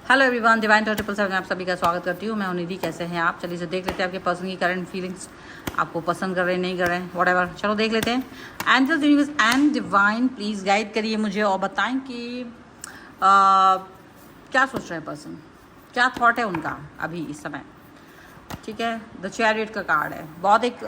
Hello everyone, divine 777 में आप सभी का स्वागत करती हूँ। मैं हूं निधि। कैसे हैं आप? चलिए से देख लेते हैं आपके पर्सन की करंट फीलिंग्स, आपको पसंद कर रहे हैं नहीं कर रहे हैं, व्हाटएवर। चलो देख लेते हैं। Angels, universe and divine please guide करिए मुझे और बताएं कि क्या सोच रहे हैं पर्सन, क्या थॉट है उनका अभी इस समय। ठीक है, द चैरियट का कार्ड है, बहुत एक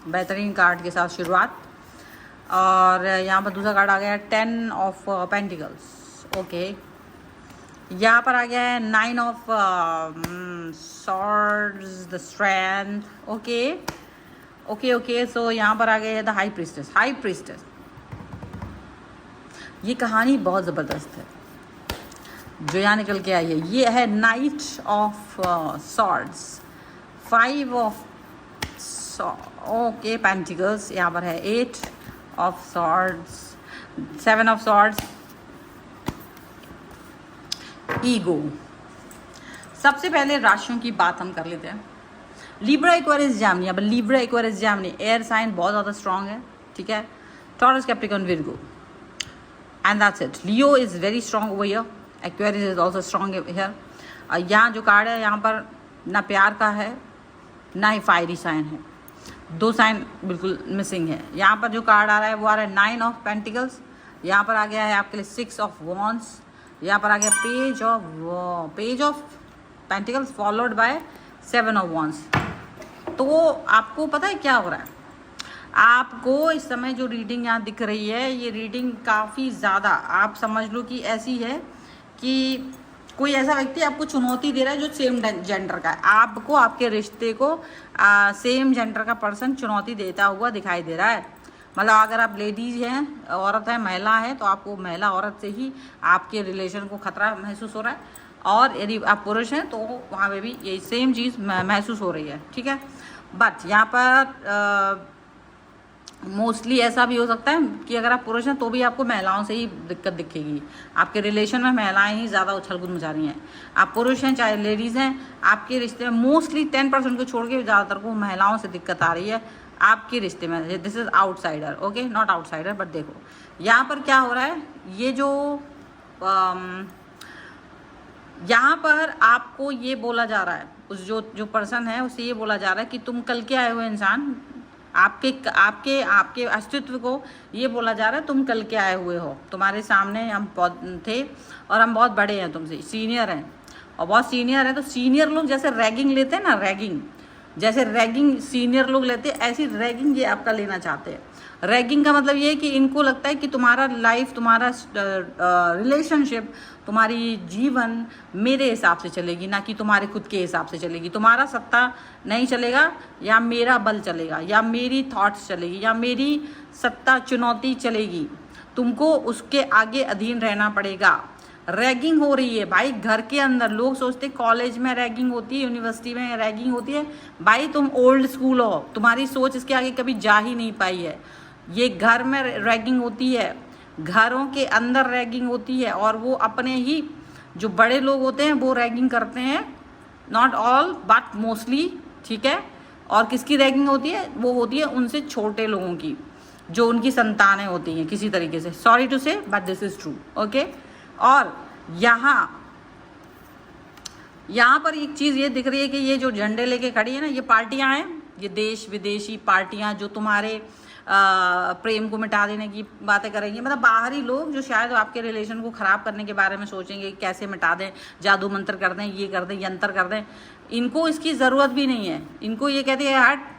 बेहतरीन कार्ड के साथ शुरुआत। और यहाँ पर दूसरा कार्ड आ गया है 10 ऑफ पेंटिकल्स। ओके, यहाँ पर आ गया है 9 of swords, the strength. Okay okay okay, so यहाँ पर आ गया है the high priestess. High priestess, ये कहानी बहुत ज़बरदस्त है जो यहाँ निकल के आई है। ये है knight of swords, 5 of okay pentacles, यहाँ पर है 8 of swords, 7 of swords, ego. सबसे पहले राशियों की बात हम कर लेते हैं। Libra, Aquarius, Gemini. अब Libra, Aquarius, Gemini air sign बहुत ज़्यादा स्ट्रॉन्ग है। ठीक है, Taurus, Capricorn, Virgo, and that's it. Leo is very strong over here, Aquarius is also strong here. यहाँ जो कार्ड है, यहाँ पर ना प्यार का है ना ही फायरी साइन है, दो साइन बिल्कुल मिसिंग है। यहाँ पर जो कार्ड आ रहा है वो आ रहा है 9 ऑफ पेंटिकल्स। यहाँ पर आ गया है आपके लिए 6 ऑफ वॉन्ड्स। यहाँ पर आ गया page of pentacles followed by 7 of wands. तो आपको पता है क्या हो रहा है? आपको इस समय जो रीडिंग यहाँ दिख रही है, ये रीडिंग काफ़ी ज़्यादा आप समझ लो कि ऐसी है कि कोई ऐसा व्यक्ति आपको चुनौती दे रहा है जो सेम जेंडर का है। आपको आपके रिश्ते को सेम जेंडर का पर्सन चुनौती देता हुआ दिखाई दे रहा है। मतलब अगर आप लेडीज़ हैं, औरत है, महिला है, तो आपको महिला औरत से ही आपके रिलेशन को खतरा महसूस हो रहा है। और यदि आप पुरुष हैं तो वहाँ पे भी यही सेम चीज़ महसूस हो रही है। ठीक है, बट यहाँ पर मोस्टली ऐसा भी हो सकता है कि अगर आप पुरुष हैं तो भी आपको महिलाओं से ही दिक्कत दिखेगी। आपके रिलेशन में महिलाएं ही ज़्यादा उछल कूद मचा रही हैं। आप पुरुष हैं चाहे लेडीज़ हैं, आपके रिश्ते में मोस्टली 10% को छोड़ के ज़्यादातर को महिलाओं से दिक्कत आ रही है आपके रिश्ते में। This is outsider, okay, not outsider, but देखो यहाँ पर क्या हो रहा है। ये जो यहाँ पर आपको ये बोला जा रहा है, उस जो पर्सन है उसे ये बोला जा रहा है कि तुम कल के आए हुए इंसान, आपके आपके आपके अस्तित्व को ये बोला जा रहा है तुम कल के आए हुए हो। तुम्हारे सामने हम थे और हम बहुत बड़े हैं, तुमसे सीनियर हैं और बहुत सीनियर हैं। तो सीनियर लोग जैसे रैगिंग लेते हैं ना, रैगिंग जैसे रैगिंग सीनियर लोग लेते हैं, ऐसी रैगिंग ये आपका लेना चाहते हैं। रैगिंग का मतलब ये है कि इनको लगता है कि तुम्हारा लाइफ, तुम्हारा रिलेशनशिप, तुम्हारी जीवन मेरे हिसाब से चलेगी, ना कि तुम्हारे खुद के हिसाब से चलेगी। तुम्हारा सत्ता नहीं चलेगा, या मेरा बल चलेगा, या मेरी थॉट्स चलेगी, या मेरी सत्ता चुनौती चलेगी। तुमको उसके आगे अधीन रहना पड़ेगा। रैगिंग हो रही है भाई घर के अंदर। लोग सोचते कॉलेज में रैगिंग होती है, यूनिवर्सिटी में रैगिंग होती है। भाई तुम ओल्ड स्कूल हो, तुम्हारी सोच इसके आगे कभी जा ही नहीं पाई है। ये घर में रैगिंग होती है, घरों के अंदर रैगिंग होती है, और वो अपने ही जो बड़े लोग होते हैं वो रैगिंग करते हैं। नॉट ऑल बट मोस्टली, ठीक है। और किसकी रैगिंग होती है? वो होती है उनसे छोटे लोगों की, जो उनकी संतानें होती हैं किसी तरीके से। सॉरी टू से but this is true, okay. और यहाँ पर एक चीज़ ये दिख रही है कि ये जो झंडे लेके खड़ी है ना, ये पार्टियां हैं, ये देश विदेशी पार्टियां जो तुम्हारे प्रेम को मिटा देने की बातें करेंगी। मतलब बाहरी लोग जो शायद आपके रिलेशन को ख़राब करने के बारे में सोचेंगे, कैसे मिटा दें, जादू मंत्र कर दें, ये कर दें, यंत्र कर दें। इनको इसकी ज़रूरत भी नहीं है। इनको ये कहते हैं हट,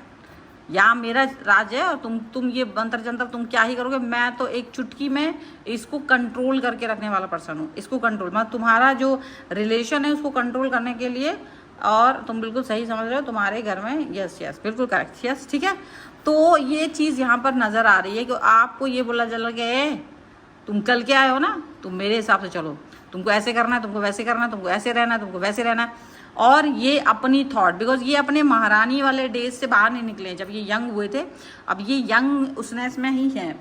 यहाँ मेरा राज है और तुम ये मंत्र जंत्र तुम क्या ही करोगे। मैं तो एक चुटकी में इसको कंट्रोल करके रखने वाला पर्सन हूँ। इसको कंट्रोल, मतलब तुम्हारा जो रिलेशन है उसको कंट्रोल करने के लिए। और तुम बिल्कुल सही समझ रहे हो, तुम्हारे घर में यस बिल्कुल करेक्ट, यस, ठीक है। तो ये चीज़ यहाँ पर नज़र आ रही है कि आपको ये बोला चल गया, तुम कल के आए हो ना, तुम मेरे हिसाब से चलो, तुमको ऐसे करना है, तुमको वैसे करना है, तुमको ऐसे रहना है, तुमको वैसे रहना है। और ये अपनी थॉट, बिकॉज ये अपने महारानी वाले डेज से बाहर नहीं निकले जब ये यंग हुए थे। अब ये यंग उसनेस में ही हैं।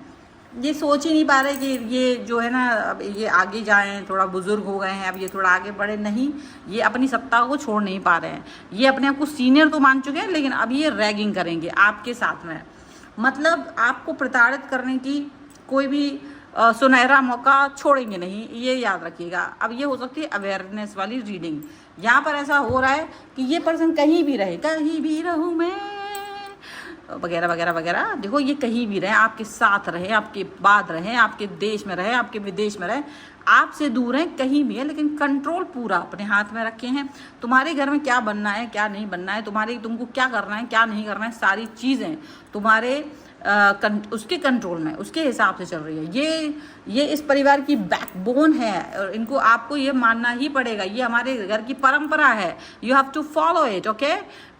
ये सोच ही नहीं पा रहे कि ये जो है ना, अब ये आगे जाएं, थोड़ा बुजुर्ग हो गए हैं, अब ये थोड़ा आगे बढ़े नहीं। ये अपनी सत्ता को छोड़ नहीं पा रहे हैं। ये अपने आप को सीनियर तो मान चुके हैं, लेकिन अब ये रैगिंग करेंगे आपके साथ में। मतलब आपको प्रताड़ित करने की कोई भी सुनहरा मौका छोड़ेंगे नहीं, ये याद रखिएगा। अब ये हो सकती है अवेयरनेस वाली रीडिंग। यहाँ पर ऐसा हो रहा है कि ये पर्सन कहीं भी रहे, कहीं भी रहूँ मैं वगैरह वगैरह वगैरह, देखो ये कहीं भी रहे, आपके साथ रहे, आपके बाद रहे, आपके देश में रहे, आपके विदेश में रहे, आपसे दूर है, कहीं भी है, लेकिन कंट्रोल पूरा अपने हाथ में रखे हैं। तुम्हारे घर में क्या बनना है, क्या नहीं बनना है, तुमको क्या करना है, क्या नहीं करना है, सारी चीज़ें तुम्हारे उसके कंट्रोल में, उसके हिसाब से चल रही है। ये इस परिवार की बैकबोन है और इनको आपको ये मानना ही पड़ेगा। ये हमारे घर की परंपरा है, you have to follow it, okay.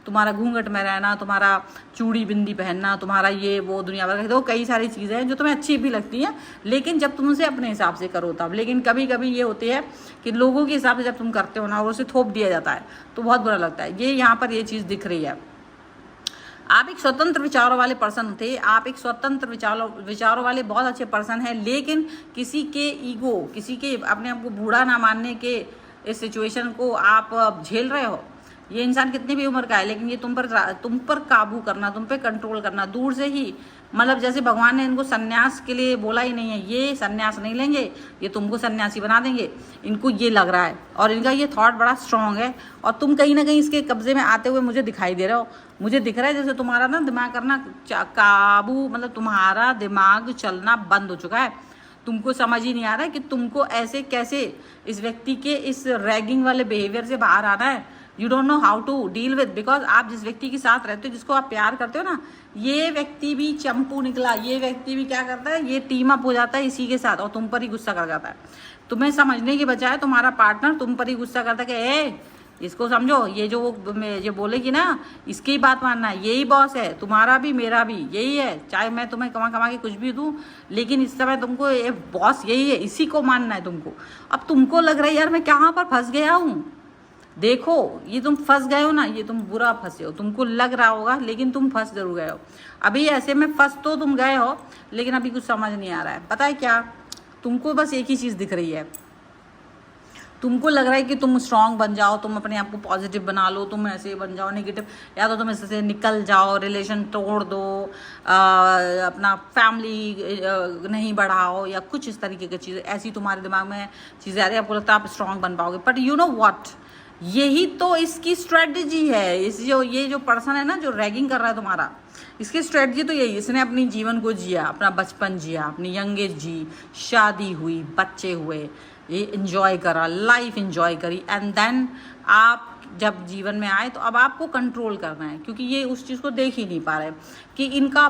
तुम्हारा घूंघट में रहना, तुम्हारा चूड़ी बिंदी पहनना, तुम्हारा ये वो दुनिया भर का, तो कई सारी चीज़ें हैं जो तुम्हें अच्छी भी लगती हैं, लेकिन जब तुम उसे अपने हिसाब से करो तब। लेकिन कभी कभी ये होती है कि लोगों के हिसाब से जब तुम करते हो ना और उसे थोप दिया जाता है तो बहुत बुरा लगता है। ये यहाँ पर ये चीज़ दिख रही है। आप एक स्वतंत्र विचारों वाले पर्सन थे, आप एक स्वतंत्र विचारों वाले बहुत अच्छे पर्सन हैं, लेकिन किसी के ईगो, किसी के अपने आप को बूढ़ा ना मानने के इस सिचुएशन को आप झेल रहे हो। ये इंसान कितनी भी उम्र का है, लेकिन ये तुम पर काबू करना, तुम पे कंट्रोल करना दूर से ही, मतलब जैसे भगवान ने इनको सन्यास के लिए बोला ही नहीं है, ये सन्यास नहीं लेंगे, ये तुमको सन्यासी बना देंगे, इनको ये लग रहा है। और इनका ये थॉट बड़ा स्ट्रांग है और तुम कहीं ना कहीं इसके कब्जे में आते हुए मुझे दिखाई दे रहे हो। मुझे दिख रहा है जैसे तुम्हारा ना दिमाग करना काबू, मतलब तुम्हारा दिमाग चलना बंद हो चुका है। तुमको समझ ही नहीं आ रहा है कि तुमको ऐसे कैसे इस व्यक्ति के इस रैगिंग वाले बिहेवियर से बाहर आना है। You don't know how to deal with, because आप जिस व्यक्ति के साथ रहते हो, जिसको आप प्यार करते हो ना, ये व्यक्ति भी चंपू निकला। ये व्यक्ति भी क्या करता है, ये टीम अप हो जाता है इसी के साथ और तुम पर ही गुस्सा कर जाता है। तुम्हें समझने के बजाय तुम्हारा पार्टनर तुम पर ही गुस्सा करता है कि ए इसको समझो, ये जो बोलेगी ना इसकी ही बात मानना है, यही बॉस है, तुम्हारा भी मेरा भी यही है, चाहे मैं तुम्हें कमा कमा के कुछ भी दूं, लेकिन इस समय तुमको ये बॉस यही है, इसी को मानना है तुमको। अब तुमको लग रहा है यार मैं कहाँ पर फंस गया हूँ। देखो ये तुम फंस गए हो ना, ये तुम बुरा फंसे हो, तुमको लग रहा होगा लेकिन तुम फंस जरूर गए हो। अभी ऐसे में फंस तो तुम गए हो, लेकिन अभी कुछ समझ नहीं आ रहा है। पता है क्या, तुमको बस एक ही चीज़ दिख रही है। तुमको लग रहा है कि तुम स्ट्रांग बन जाओ, तुम अपने आप को पॉजिटिव बना लो, तुम ऐसे बन जाओ नेगेटिव, या तो तुम इससे निकल जाओ, रिलेशन तोड़ दो, अपना फैमिली नहीं बढ़ाओ, या कुछ इस तरीके की चीज़ें ऐसी तुम्हारे दिमाग में चीज़ें आ रही है। आपको लगता है आप स्ट्रांग बन पाओगे, बट यू नो व्हाट, यही तो इसकी स्ट्रेटजी है। ये जो पर्सन है ना जो रैगिंग कर रहा है तुम्हारा, इसकी स्ट्रेटजी तो यही, इसने अपनी जीवन को जिया, अपना बचपन जिया, अपनी यंग एज जी, शादी हुई, बच्चे हुए, ये इंजॉय करा, लाइफ इंजॉय करी, एंड देन आप जब जीवन में आए तो अब आपको कंट्रोल करना है, क्योंकि ये उस चीज़ को देख ही नहीं पा रहे कि इनका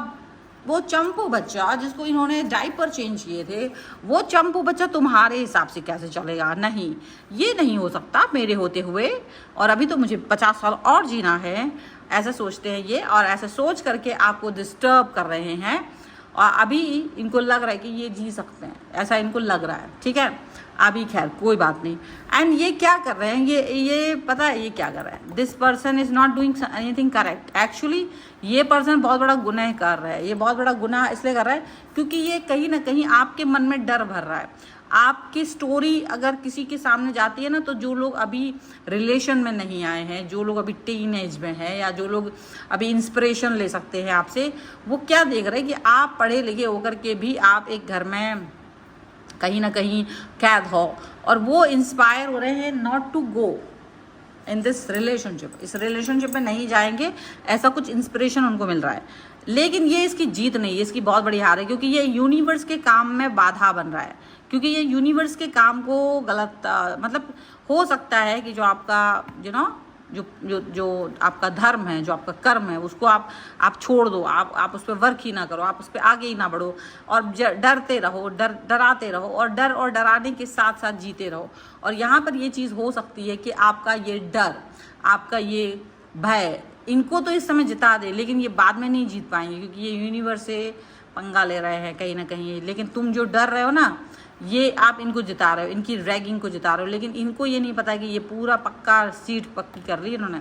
वो चंपू बच्चा जिसको इन्होंने डायपर चेंज किए थे, वो चंपू बच्चा तुम्हारे हिसाब से कैसे चलेगा। नहीं, ये नहीं हो सकता मेरे होते हुए, और अभी तो मुझे 50 साल और जीना है, ऐसा सोचते हैं ये, और ऐसा सोच करके आपको डिस्टर्ब कर रहे हैं। और अभी इनको लग रहा है कि ये जी सकते हैं, ऐसा इनको लग रहा है, ठीक है। अभी खैर कोई बात नहीं। एंड ये क्या कर रहे हैं, ये पता है ये क्या कर रहा है, this person is not doing anything correct. Actually ये पर्सन बहुत बड़ा गुनाह कर रहा है। ये बहुत बड़ा गुनाह इसलिए कर रहा है क्योंकि ये कहीं ना कहीं आपके मन में डर भर रहा है। आपकी स्टोरी अगर किसी के सामने जाती है ना, तो जो लोग अभी रिलेशन में नहीं आए हैं, जो लोग अभी टीन एज में हैं, या जो लोग अभी इंस्पिरेशन ले सकते हैं आपसे, वो क्या देख रहे हैं कि आप पढ़े लिखे होकर के भी आप एक घर में कहीं ना कहीं कैद हो, और वो इंस्पायर हो रहे हैं not to go in this relationship. इस रिलेशनशिप में नहीं जाएंगे, ऐसा कुछ इंस्पिरेशन उनको मिल रहा है। लेकिन ये इसकी जीत नहीं है, इसकी बहुत बड़ी हार है, क्योंकि ये यूनिवर्स के काम में बाधा बन रहा है। क्योंकि ये यूनिवर्स के काम को गलत मतलब हो सकता है कि जो आपका जो आपका धर्म है, जो आपका कर्म है, उसको आप छोड़ दो, आप उस पर वर्क ही ना करो, आप उस पर आगे ही ना बढ़ो, और डरते रहो, डराते रहो, और डर और डराने के साथ साथ जीते रहो। और यहाँ पर ये चीज़ हो सकती है कि आपका ये डर, आपका ये भय इनको तो इस समय जिता दे, लेकिन ये बाद में नहीं जीत पाएंगे, क्योंकि ये यूनिवर्स से पंगा ले रहे हैं कहीं ना कहीं। लेकिन तुम जो डर रहे हो ना, ये आप इनको जिता रहे हो, इनकी रैगिंग को जिता रहे हो। लेकिन इनको ये नहीं पता कि ये पूरा पक्का सीट पक्की कर रही है इन्होंने।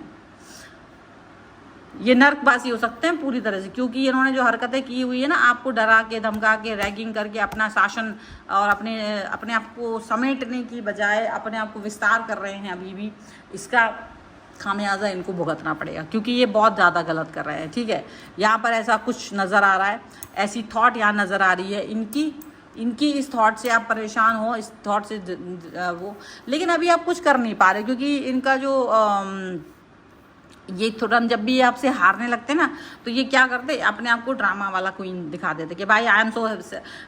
ये नर्कबासी हो सकते हैं पूरी तरह से, क्योंकि इन्होंने जो हरकतें की हुई है ना, आपको डरा के, धमका के, रैगिंग करके अपना शासन और अपने आप को समेटने की बजाय अपने आप को विस्तार कर रहे हैं। अभी भी इसका खामियाजा इनको भुगतना पड़ेगा, क्योंकि ये बहुत ज़्यादा गलत कर रहे हैं, ठीक है। यहाँ पर ऐसा कुछ नज़र आ रहा है, ऐसी थॉट यहाँ नज़र आ रही है इनकी, इनकी इस थॉट से आप परेशान हो, इस थॉट से वो, लेकिन अभी आप कुछ कर नहीं पा रहे क्योंकि इनका जो ये थोड़ा जब भी आपसे हारने लगते ना तो ये क्या करते, अपने आप को ड्रामा वाला क्वीन दिखा देते कि भाई आई एम सो,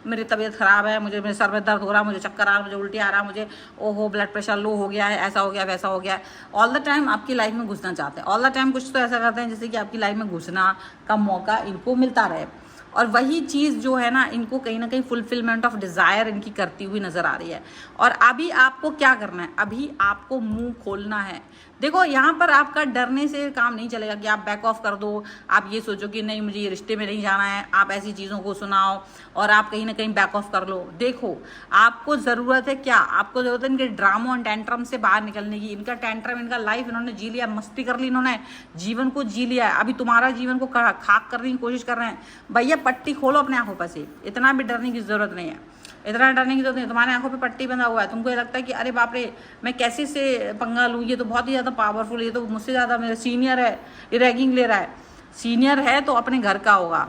मेरी तबीयत ख़राब है, मुझे मेरे सर में दर्द हो रहा है, मुझे चक्कर आ रहा है, मुझे उल्टी आ रहा है, मुझे ओहो ब्लड प्रेशर लो हो गया है, ऐसा हो गया वैसा हो गया है। ऑल द टाइम आपकी लाइफ में घुसना चाहते हैं, ऑल द टाइम कुछ तो ऐसा करते हैं जिससे कि आपकी लाइफ में घुसना का मौका इनको मिलता रहे। और वही चीज़ जो है ना इनको कहीं ना कहीं फुलफिलमेंट ऑफ डिज़ायर इनकी करती हुई नज़र आ रही है। और अभी आपको क्या करना है, अभी आपको मुंह खोलना है। देखो यहाँ पर आपका डरने से काम नहीं चलेगा कि आप बैक ऑफ कर दो, आप ये सोचो कि नहीं मुझे ये रिश्ते में नहीं जाना है, आप ऐसी चीज़ों को सुनाओ और आप कहीं ना कहीं बैक ऑफ कर लो। देखो आपको ज़रूरत है क्या, आपको ज़रूरत है इनके ड्रामों और टेंट्रम से बाहर निकलने की। इनका टेंट्रम, इनका लाइफ इन्होंने जी लिया, मस्ती कर ली इन्होंने, जीवन को जी लिया है। अभी तुम्हारा जीवन को खाक करने की कोशिश कर रहे हैं। भैया पट्टी खोलो अपने आंखों पर से, इतना भी डरने की ज़रूरत नहीं है, इतना डरने की जरूरत नहीं। तुम्हारे आंखों पे पट्टी बंधा हुआ है, तुमको ये लगता है कि अरे बाप रे मैं कैसे से पंगा लूँ, ये तो बहुत ही ज़्यादा पावरफुल, ये तो मुझसे ज़्यादा मेरा सीनियर है, ये रैगिंग ले रहा है। सीनियर है तो अपने घर का होगा,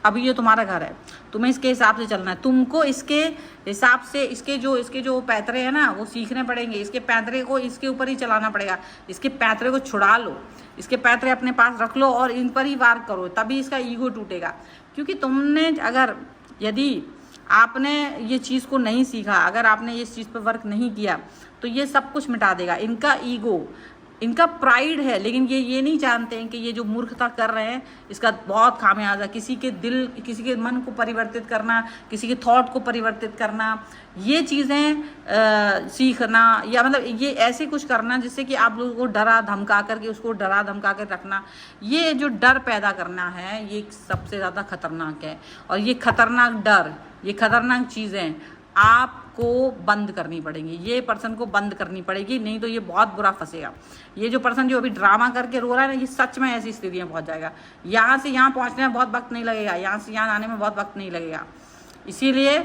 अभी ये तुम्हारा घर है, तुम्हें इसके हिसाब से चलना है। तुमको इसके हिसाब से इसके जो पैतरे हैं ना वो सीखने पड़ेंगे, इसके पैतरे को इसके ऊपर ही चलाना पड़ेगा। इसके पैतरे को छुड़ा लो, इसके पैतरे अपने पास रख लो और इन पर ही वार करो, तभी इसका ईगो टूटेगा। क्योंकि तुमने अगर यदि आपने ये चीज़ को नहीं सीखा, अगर आपने इस चीज़ पर वर्क नहीं किया तो ये सब कुछ मिटा देगा। इनका ईगो, इनका प्राइड है, लेकिन ये नहीं जानते हैं कि ये जो मूर्खता कर रहे हैं इसका बहुत खामियाजा, किसी के दिल, किसी के मन को परिवर्तित करना, किसी के थॉट को परिवर्तित करना, ये चीज़ें सीखना, या मतलब ये ऐसे कुछ करना जिससे कि आप लोगों को डरा धमका करके, उसको डरा धमका कर रखना, ये जो डर पैदा करना है ये सबसे ज़्यादा खतरनाक है। और ये खतरनाक डर, ये खतरनाक चीज़ें आपको बंद करनी पड़ेंगी, ये पर्सन को बंद करनी पड़ेगी, नहीं तो ये बहुत बुरा फंसेगा। ये जो पर्सन जो अभी ड्रामा करके रो रहा है ना, ये सच में ऐसी स्थिति में पहुंच जाएगा। यहाँ से यहाँ पहुंचने में बहुत वक्त नहीं लगेगा, यहाँ से यहाँ आने में बहुत वक्त नहीं लगेगा। इसीलिए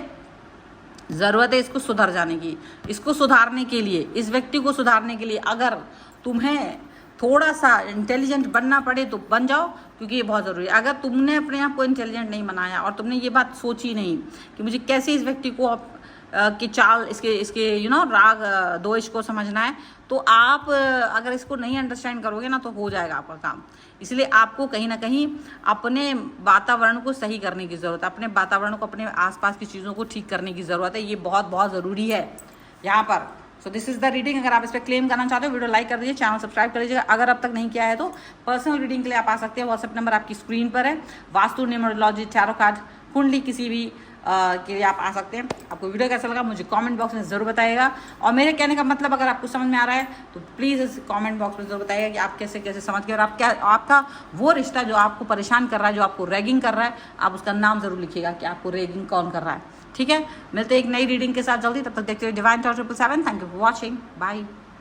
ज़रूरत है इसको सुधर जाने की। इसको सुधारने के लिए, इस व्यक्ति को सुधारने के लिए अगर तुम्हें थोड़ा सा इंटेलिजेंट बनना पड़े तो बन जाओ, क्योंकि ये बहुत ज़रूरी है। अगर तुमने अपने आप को इंटेलिजेंट नहीं बनाया और तुमने ये बात सोची नहीं कि मुझे कैसे इस व्यक्ति को कि चाल इसके राग दोष को समझना है, तो आप अगर इसको नहीं अंडरस्टैंड करोगे ना तो हो जाएगा आपका काम। इसलिए आपको कहीं ना कहीं अपने वातावरण को सही करने की ज़रूरत है, अपने वातावरण को, अपने आसपास की चीज़ों को ठीक करने की ज़रूरत है। ये बहुत बहुत ज़रूरी है यहाँ पर। So this is the reading. अगर आप इस पर क्लेम करना चाहते हो, वीडियो लाइक कर दीजिए, चैनल सब्सक्राइब कर लीजिएगा। अगर अब तक नहीं किया है तो पर्सनल रीडिंग के लिए आप आ सकते हैं, व्हाट्सएप नंबर आपकी स्क्रीन पर है। वास्तु, न्यूमरोलॉजी, टैरो कार्ड, कुंडली, किसी भी के लिए आप आ सकते हैं। आपको वीडियो कैसा लगा मुझे कमेंट बॉक्स में ज़रूर बताइएगा। और मेरे कहने का मतलब अगर आपको समझ में आ रहा है तो प्लीज़ इस कमेंट बॉक्स में ज़रूर बताइएगा कि आप कैसे कैसे समझ गए, और आप क्या, आपका वो रिश्ता जो आपको परेशान कर रहा है, जो आपको रैगिंग कर रहा है, आप उसका नाम ज़रूर लिखिएगा कि आपको रैगिंग कौन कर रहा है। ठीक है, मिलते हैं एक नई रीडिंग के साथ जल्दी, तब तक देखते हुए divine torch 777। Thank you for watching, bye.